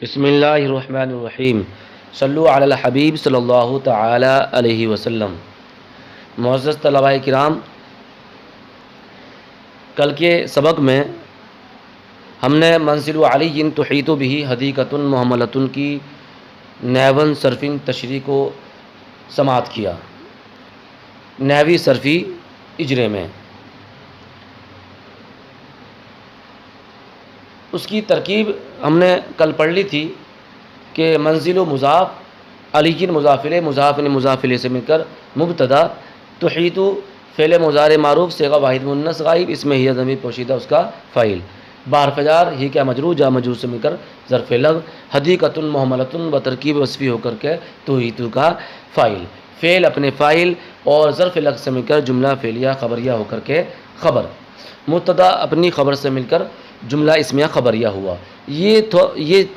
بسم اللہ الرحمن الرحیم صلو علی الحبیب صلی اللہ تعالی علیہ وسلم۔ معزز طلباء کرام، کل کے سبق میں ہم نے منزل علی تحیط بہ حدیقۃ محملۃ کی نحون صرفی تشریح کو سماعت کیا، نحوی صرفی اجرے میں۔ اس کی ترکیب ہم نے کل پڑھ لی تھی کہ منزل و مضاف، علی مضاف الیہ، مضاف مضاف الیہ سے مل کر مبتدا، تحیط فعل مضارع معروف صیغہ واحد مؤنث غائب، اس میں ہی ضمیر پوشیدہ اس کا فاعل، بحرف جار ہی کیا مجرور، جا مجرور سے مل کر ظرف لغو، حدیقۃ محملۃ و ترکیب وصفی ہو کر کے تحیط کا فاعل، فعل اپنے فاعل اور ظرف لغو سے مل کر جملہ فعلیہ خبریہ ہو کر کے خبر، مبتدا اپنی خبر سے مل کر جملہ اسمیہ خبریہ ہوا۔ یہ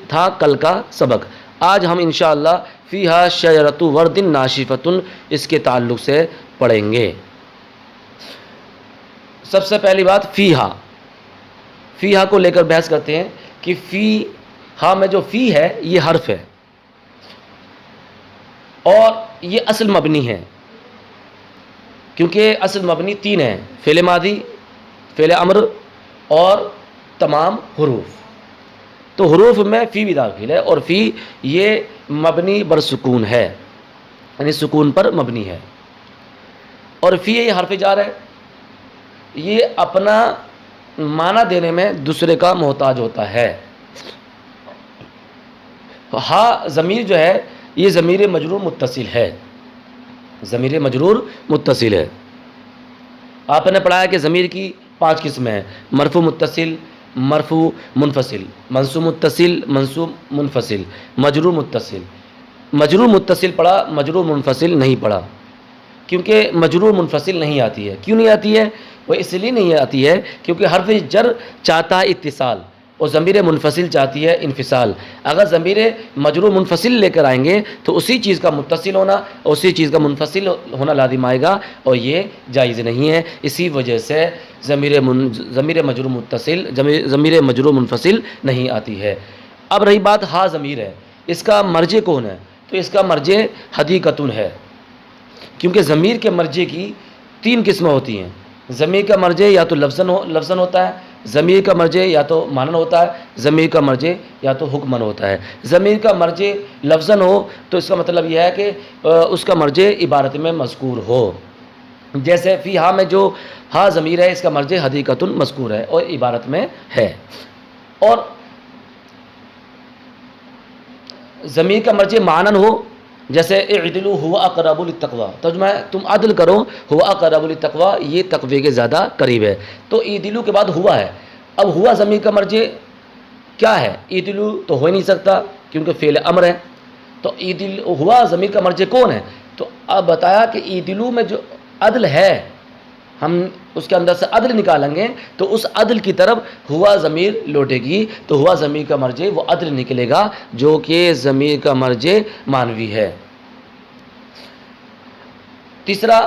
تھا کل کا سبق۔ آج ہم انشاءاللہ فیہا شجرۃ ورد ناشفۃ اس کے تعلق سے پڑھیں گے۔ سب سے پہلی بات فیہا کو لے کر بحث کرتے ہیں کہ فیہا میں جو فی ہے یہ حرف ہے اور یہ اصل مبنی ہے، کیونکہ اصل مبنی تین ہیں: فعل ماضی، فعل امر اور تمام حروف۔ تو حروف میں فی بھی داخل ہے، اور فی یہ مبنی بر سکون ہے، یعنی سکون پر مبنی ہے، اور فی یہ حرف جار ہے، یہ اپنا معنی دینے میں دوسرے کا محتاج ہوتا ہے۔ ہا ضمیر جو ہے یہ ضمیر مجرور متصل ہے، ضمیر مجرور متصل ہے۔ آپ نے پڑھا ہے کہ ضمیر کی 5 قسمیں ہیں: مرفوع متصل، مرفوع منفصل، منصوب متصل، منصوب منفصل، مجرور متصل۔ مجرور متصل پڑھا، مجرور منفصل نہیں پڑھا، کیونکہ مجرور منفصل نہیں آتی ہے۔ کیوں نہیں آتی ہے؟ وہ اس لیے نہیں آتی ہے کیونکہ حرف جر چاہتا ہے اتصال اور ضمیر منفصل چاہتی ہے انفصال۔ اگر ضمیر مجرور منفصل لے کر آئیں گے تو اسی چیز کا متصل ہونا اور اسی چیز کا منفصل ہونا لازم آئے گا، اور یہ جائز نہیں ہے۔ اسی وجہ سے ضمیر مجرور منفصل نہیں آتی ہے۔ اب رہی بات ہا ضمیر ہے، اس کا مرجع کون ہے؟ تو اس کا مرجع حدیقۃ ہے، کیونکہ ضمیر کے مرجع کی 3 قسمیں ہوتی ہیں۔ ضمیر کا مرجع یا تو لفظاً ہوتا ہے، ضمیر کا مرجع یا تو معنن ہوتا ہے، ضمیر کا مرجع یا تو حکمن ہوتا ہے۔ ضمیر کا مرجع لفظاً ہو تو اس کا مطلب یہ ہے کہ اس کا مرجع عبارت میں مذکور ہو، جیسے فی ہا میں جو ہا ضمیر ہے اس کا مرجع حدیقۃ مذکور ہے اور عبارت میں ہے۔ اور ضمیر کا مرجع معنن ہو، جیسے اعدلوا هو اقرب للتقوی، ترجمہ ہے تم عدل کرو، هو اقرب للتقوی یہ تقوی کے زیادہ قریب ہے۔ تو اعدلوا کے بعد ہوا ہے، اب ہوا ضمیر کا مرجع کیا ہے؟ اعدلوا تو ہو ہی نہیں سکتا کیونکہ فعل امر ہے، تو ہوا ضمیر کا مرجع کون ہے؟ تو اب بتایا کہ اعدلوا میں جو عدل ہے ہم اس کے اندر سے عدل نکالیں گے تو اس عدل کی طرف ہوا ضمیر لوٹے گی، تو ہوا ضمیر کا مرجع وہ عدل نکلے گا جو کہ ضمیر کا مرجع مانوی ہے۔ تیسرا،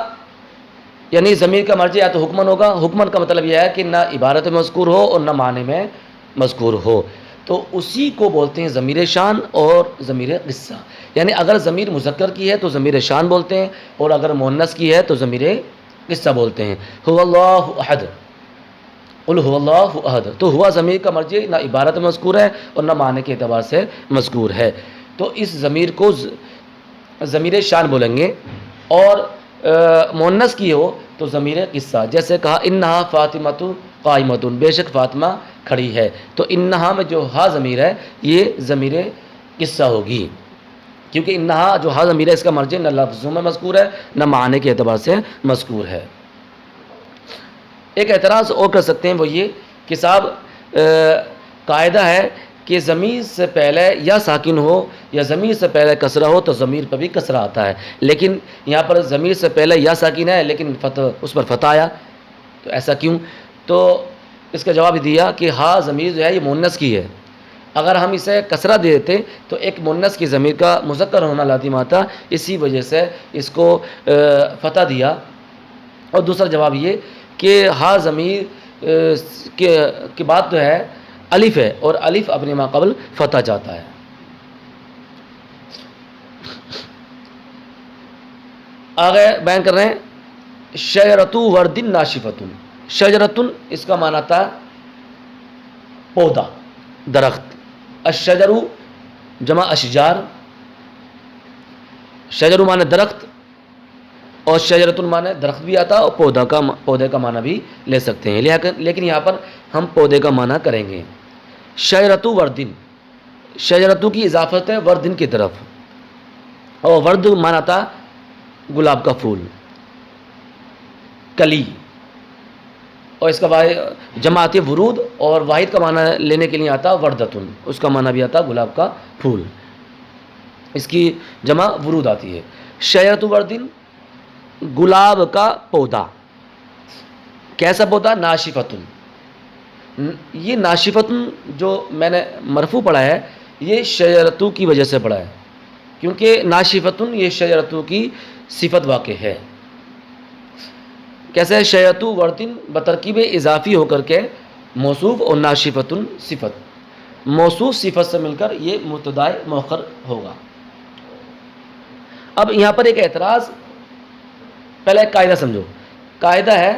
یعنی ضمیر کا مرجع یا تو حکمن ہوگا، حکمن کا مطلب یہ ہے کہ نہ عبارت میں مذکور ہو اور نہ معنی میں مذکور ہو، تو اسی کو بولتے ہیں ضمیر شان اور ضمیر قصہ۔ یعنی اگر ضمیر مذکر کی ہے تو ضمیر شان بولتے ہیں، اور اگر مؤنث کی ہے تو ضمیر قصہ بولتے ہیں۔ هو اللہ احد، قل هو اللہ احد، تو ہوا ضمیر کا مرجع نہ عبارت میں مذکور ہے اور نہ معنی کے اعتبار سے مذکور ہے، تو اس ضمیر کو ضمیر شان بولیں گے۔ اور مؤنث کی ہو تو ضمیر قصہ، جیسے کہا انہا فاطمۃ قائمۃ، بے شک فاطمہ کھڑی ہے، تو انہا میں جو ہا ضمیر ہے یہ ضمیر قصہ ہوگی، کیونکہ انہا جو ہا ضمیر ہے اس کا مرجع نہ لفظوں میں مذکور ہے نہ معنی کے اعتبار سے مذکور ہے۔ ایک اعتراض اور کر سکتے ہیں، وہ یہ کہ صاحب قاعدہ ہے کہ ضمیر سے پہلے یا ساکن ہو یا ضمیر سے پہلے کسرہ ہو تو ضمیر پر بھی کسرہ آتا ہے، لیکن یہاں پر ضمیر سے پہلے یا ساکن ہے لیکن اس پر فتح آیا، تو ایسا کیوں؟ تو اس کا جواب دیا کہ ہا ضمیر جو ہے یہ مؤنث کی ہے، اگر ہم اسے کسرہ دے دیتے تو ایک مؤنث کی ضمیر کا مذکر ہونا لازم آتا، اسی وجہ سے اس کو فتح دیا۔ اور دوسرا جواب یہ کہ ہا ضمیر کے بعد جو ہے الف ہے، اور الف اپنے ما قبل فتح جاتا ہے۔ آگے بیان کر رہے ہیں شجرۃ ورد ناشفۃ. شجرۃ اس کا معنی تھا پودا، درخت. الشجر جمع اشجار، شجر معنی درخت اور شجرۃ معنی درخت بھی آتا اور پودے کا معنی بھی لے سکتے ہیں، لیکن یہاں پر ہم پودے کا معنی کریں گے. شجرۃ وردن، شجرۃ کی اضافت ہے وردن کی طرف، اور ورد معنی تھا گلاب کا پھول، کلی. اور اس کا جمع آتی ہے ورود، اور واحد کا معنی لینے کے لیے آتا وردتن، اس کا معنی بھی آتا گلاب کا پھول، اس کی جمع ورود آتی ہے. شجرۃ وردن گلاب کا پودا. کیسا پودا؟ ناشفتن. یہ ناشفتن جو میں نے مرفوع پڑھا ہے یہ شجرۃ کی وجہ سے پڑھا ہے، کیونکہ ناشفتن یہ شجرۃ کی صفت واقع ہے. کیسے؟ شجرۃ وردن بترکیب اضافی ہو کر کے موصوف اور ناشفتن صفت، موصوف صفت سے مل کر یہ مبتدا مؤخر ہوگا. اب یہاں پر ایک اعتراض، پہلے ایک قاعدہ سمجھو. قاعدہ ہے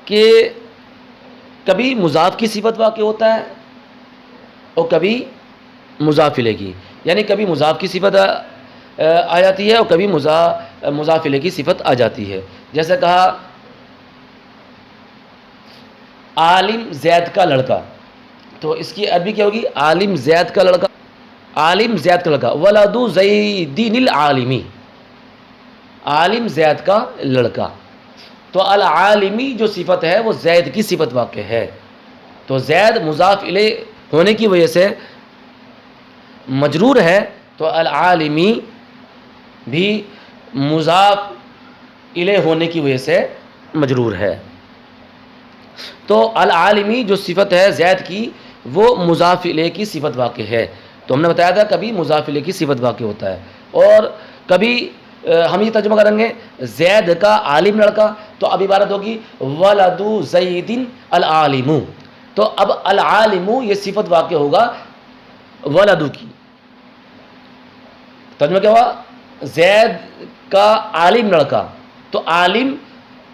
کہ کبھی مضاف کی صفت واقع ہوتا ہے اور کبھی مضاف الیہ کی، یعنی کبھی مضاف کی صفت آ جاتی ہے اور کبھی مضاف الیہ کی صفت آ جاتی ہے. جیسے کہا عالم زید کا لڑکا، تو اس کی عربی کیا ہوگی؟ عالم زید کا لڑکا، عالم زید کا لڑکا. ولد زیدین العالمی، عالم زید کا لڑکا. تو العالمی جو صفت ہے وہ زید کی صفت واقع ہے، تو زید مضاف الیہ ہونے کی وجہ سے مجرور ہے، تو العالمی بھی مضاف الیہ ہونے کی وجہ سے مجرور ہے. تو العالمی جو صفت ہے زید کی وہ مضاف الیہ کی صفت واقع ہے. تو ہم نے بتایا تھا کبھی مضاف الیہ کی صفت واقع ہوتا ہے اور کبھی ہم یہ ترجمہ کریں گے زید کا عالم لڑکا، تو اب عبارت ہوگی ولد زید العالم. تو اب العالم یہ صفت واقع ہوگا ولد کی. ترجمہ کیا ہوا؟ زید کا عالم لڑکا، تو عالم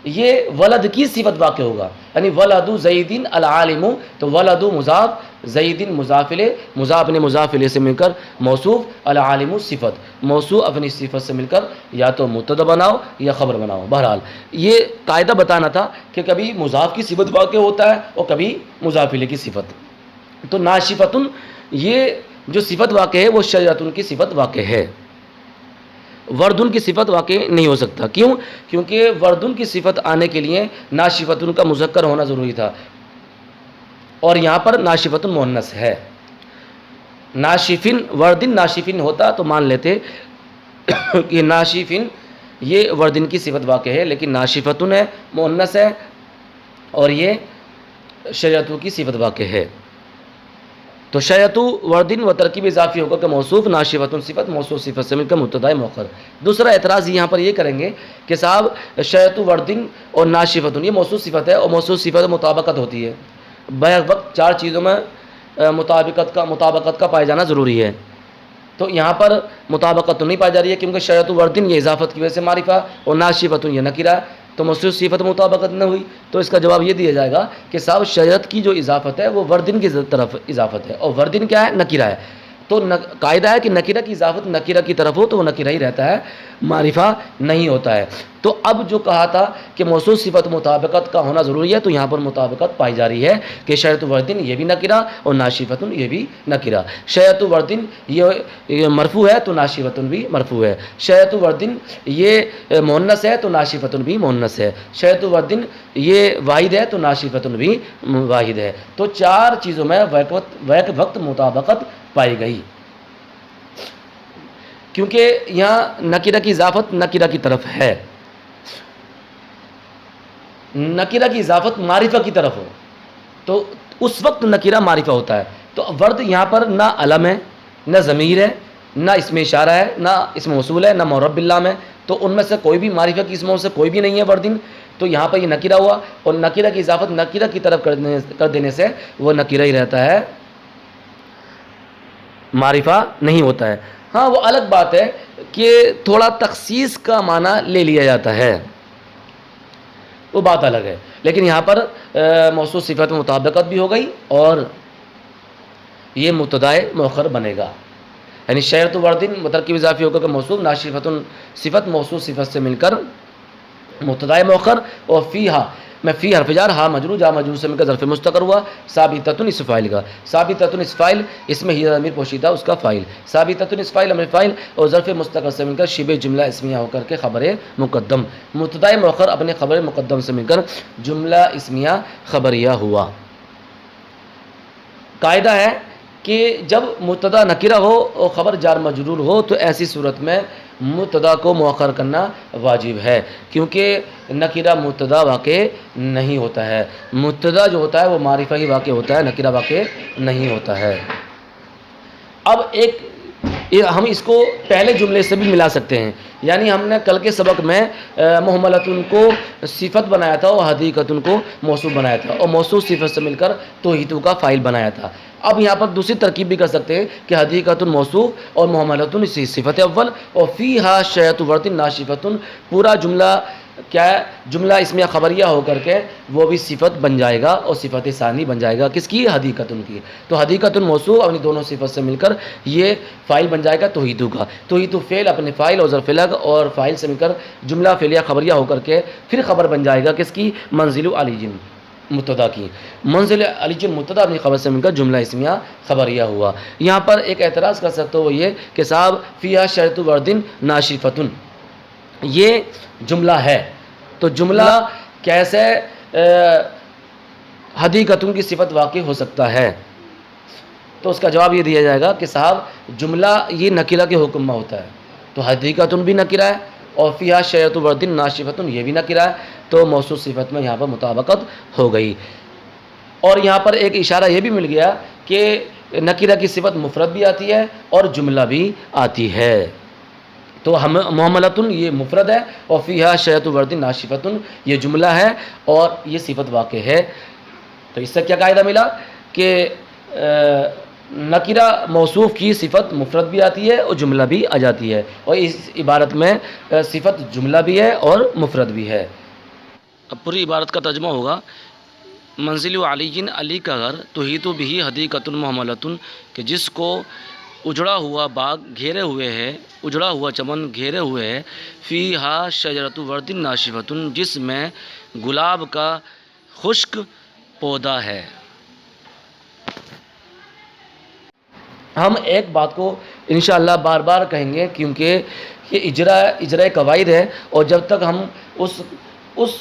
یہ ولد کی صفت واقع ہوگا، یعنی ولد زیدین العالم. تو ولد مضاف، زیدین مضاف الیہ، مضاف نے مضاف الیہ سے مل کر موصوف، العالم صفت، موصوف اپنی صفت سے مل کر یا تو مبتدا بناؤ یا خبر بناؤ. بہرحال یہ قاعدہ بتانا تھا کہ کبھی مضاف کی صفت واقع ہوتا ہے اور کبھی مضاف الیہ کی صفت. تو ناشفتن یہ جو صفت واقع ہے وہ شجرۃ کی صفت واقع ہے، وردن کی صفت واقع نہیں ہو سکتا. کیوں؟ کیونکہ وردن کی صفت آنے کے لیے ناشفتن کا مذکر ہونا ضروری تھا، اور یہاں پر ناشفتن مؤنث ہے. ناشفن وردن ناشفن ہوتا تو مان لیتے کہ ناشفن یہ وردن کی صفت واقع ہے، لیکن ناشفتن ہے مؤنث ہے اور یہ شجرۃ کی صفت واقع ہے. تو شجرۃ وردن و ترکیب اضافی ہوگا کہ موصوف، ناشفتن صفت، موصوف صفت سے مل کر مبتدا مؤخر. دوسرا اعتراض یہاں پر یہ کریں گے کہ صاحب شجرۃ وردن اور ناشفتن یہ موصوف صفت ہے اور موصوف صفت مطابقت ہوتی ہے. بیک وقت چار چیزوں میں مطابقت کا پائے جانا ضروری ہے. تو یہاں پر مطابقت تو نہیں پائی جا رہی ہے کیونکہ شجرۃ وردن یہ اضافت کی وجہ سے معرفہ اور ناشفتن یہ نکرہ، تو موصوف صفت مطابقت نہ ہوئی. تو اس کا جواب یہ دیا جائے گا کہ صاحب شجرت کی جو اضافت ہے وہ وردن کی طرف اضافت ہے، اور وردن کیا ہے؟ نکرہ ہے. تو قاعدہ ہے کہ نکرہ کی اضافت نکرہ کی طرف ہو تو وہ نکرہ ہی رہتا ہے، معرفہ نہیں ہوتا ہے. تو اب جو کہا تھا کہ موصوف صفت مطابقت کا ہونا ضروری ہے، تو یہاں پر مطابقت پائی جا رہی ہے کہ شجرۃ وردن یہ بھی نکرہ اور ناشفتن یہ بھی نکرہ. شجرۃ وردن یہ مرفوع ہے تو ناشفتن بھی مرفوع ہے. شجرۃ وردن یہ مؤنث ہے تو ناشفتن بھی مؤنث ہے. شجرۃ وردن یہ واحد ہے تو ناشفتن بھی واحد ہے. تو چار چیزوں میں بیک وقت مطابقت پائی گئی، کیونکہ یہاں نکرہ کی اضافت نکرہ کی طرف ہے، نکرہ کی اضافت معرفہ کی طرف ہو تو اس وقت نکرہ معرفہ ہوتا ہے. تو ورد یہاں پر نہ علم ہے، نہ ضمیر ہے، نہ اسم اشارہ ہے، نہ اسم موصول ہے، نہ معرب باللام ہے. تو ان میں سے کوئی بھی معرفہ کی اسموں سے کوئی بھی نہیں ہے وردن. تو یہاں پر یہ نکرہ ہوا، اور نکرہ کی اضافت نکرہ کی طرف کر دینے سے وہ نکرہ ہی رہتا ہے، معرفہ نہیں ہوتا ہے. ہاں وہ الگ بات ہے کہ تھوڑا تخصیص کا معنی لے لیا جاتا ہے، وہ بات الگ ہے، لیکن یہاں پر موصوف صفت میں مطابقت بھی ہو گئی اور یہ مبتدائے مؤخر بنے گا، یعنی شیرۃ وردن مترکب اضافی ہو کر موصوف ناشفۃ صفت موصوف صفت سے مل کر مبتدائے مؤخر، اور فیہا میں فی حرف جار ہا مجرور جا مجرور سے مل کر ظرف مستقر ہوا، ثابتۃ اس فاعل کا، ثابتۃ اس فاعل اس میں ہی ضمیر پوشیدہ اس کا فاعل، ثابتۃ اس فاعل امر فاعل اور ظرف مستقر سے مل کر شبہ جملہ اسمیہ ہو کر کے خبر مقدم، مبتدائے مؤخر اپنے خبر مقدم سے مل کر جملہ اسمیہ خبریہ ہوا۔ قاعدہ ہے کہ جب مبتدا نکرہ ہو اور خبر جار مجرور ہو تو ایسی صورت میں مبتدا کو مؤخر کرنا واجب ہے، کیونکہ نکرہ مبتدا واقع نہیں ہوتا ہے، مبتدا جو ہوتا ہے وہ معرفہ ہی واقع ہوتا ہے، نکرہ واقع نہیں ہوتا ہے۔ اب ہم اس کو پہلے جملے سے بھی ملا سکتے ہیں، یعنی ہم نے کل کے سبق میں محملتن کو صفت بنایا تھا اور حدیقتن کو موصوف بنایا تھا، اور موصوف صفت سے مل کر توحیدو کا فاعل بنایا تھا۔ اب یہاں پر دوسری ترکیب بھی کر سکتے ہیں کہ حدیقتن موصوف اور محملتن صفت اول اور فیہا شیعۃ ورد ناشفتن، پورا جملہ کیا ہے، جملہ اسمیہ خبریہ ہو کر کے وہ بھی صفت بن جائے گا اور صفت ثانی بن جائے گا، کس کی؟ حدیقتن کی۔ تو حدیقتن موصوف اپنی دونوں صفت سے مل کر یہ فاعل بن جائے گا توحیدو کا، توحیدو فعل اپنے فاعل اور ظرف لگ اور فاعل سے مل کر جملہ فعلیہ خبریہ ہو کر کے پھر خبر بن جائے گا کس کی؟ منزل علی جن مبتدا کی، منزل علی جن مبتدا اپنی خبر سے مل کر جملہ اسمیہ خبریہ ہوا۔ یہاں پر ایک اعتراض کر سکتے ہو وہ یہ کہ صاحب فیہا شیعۃ ورد ناشفتن یہ جملہ ہے، تو جملہ کیسے حدیقتن کی صفت واقع ہو سکتا ہے؟ تو اس کا جواب یہ دیا جائے گا کہ صاحب جملہ یہ نکرہ کے حکم میں ہوتا ہے، تو حدیقتن بھی نکرہ ہے اور فیہا شیعۃ ورد ناشفتن یہ بھی نکرہ ہے، تو موصوف صفت میں یہاں پر مطابقت ہو گئی۔ اور یہاں پر ایک اشارہ یہ بھی مل گیا کہ نکرہ کی صفت مفرد بھی آتی ہے اور جملہ بھی آتی ہے، تو ہم محملتن یہ مفرد ہے اور فیہا شیعۃ ورد ناشفتن یہ جملہ ہے اور یہ صفت واقع ہے۔ تو اس سے کیا قاعدہ ملا کہ نکرہ موصوف کی صفت مفرد بھی آتی ہے اور جملہ بھی آ جاتی ہے، اور اس عبارت میں صفت جملہ بھی ہے اور مفرد بھی ہے۔ اب پوری عبارت کا ترجمہ ہوگا، منزل علی جن علی کا گھر توحیدو بھی حدیقتن محملتن کہ جس کو اجڑا ہوا باغ گھیرے ہوئے ہے، اجڑا ہوا چمن گھیرے ہوئے ہے، فیہا شجرۃ ورد ناشفتن جس میں گلاب کا خشک پودا ہے۔ ہم ایک بات کو انشاءاللہ بار بار کہیں گے کیونکہ یہ اجرا قواعد ہے، اور جب تک ہم اس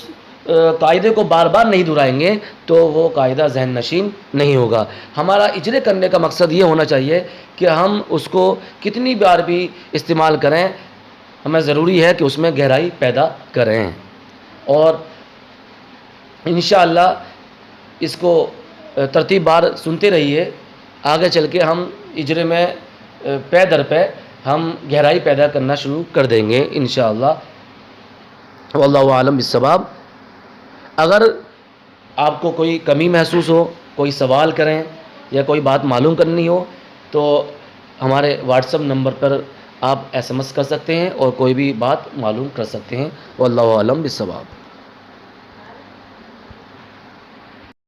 قاعدے کو بار بار نہیں دہرائیں گے تو وہ قاعدہ ذہن نشین نہیں ہوگا۔ ہمارا اجرے کرنے کا مقصد یہ ہونا چاہیے کہ ہم اس کو کتنی بار بھی استعمال کریں، ہمیں ضروری ہے کہ اس میں گہرائی پیدا کریں، اور انشاءاللہ اس کو ترتیب بار سنتے رہیے، آگے چل کے ہم اجرے میں پے در پے ہم گہرائی پیدا کرنا شروع کر دیں گے انشاءاللہ۔ واللہ اعلم بالصواب۔ اگر آپ کو کوئی کمی محسوس ہو، کوئی سوال کریں یا کوئی بات معلوم کرنی ہو تو ہمارے واٹس ایپ نمبر پر آپ SMS کر سکتے ہیں اور کوئی بھی بات معلوم کر سکتے ہیں۔ واللہ اعلم بالصواب۔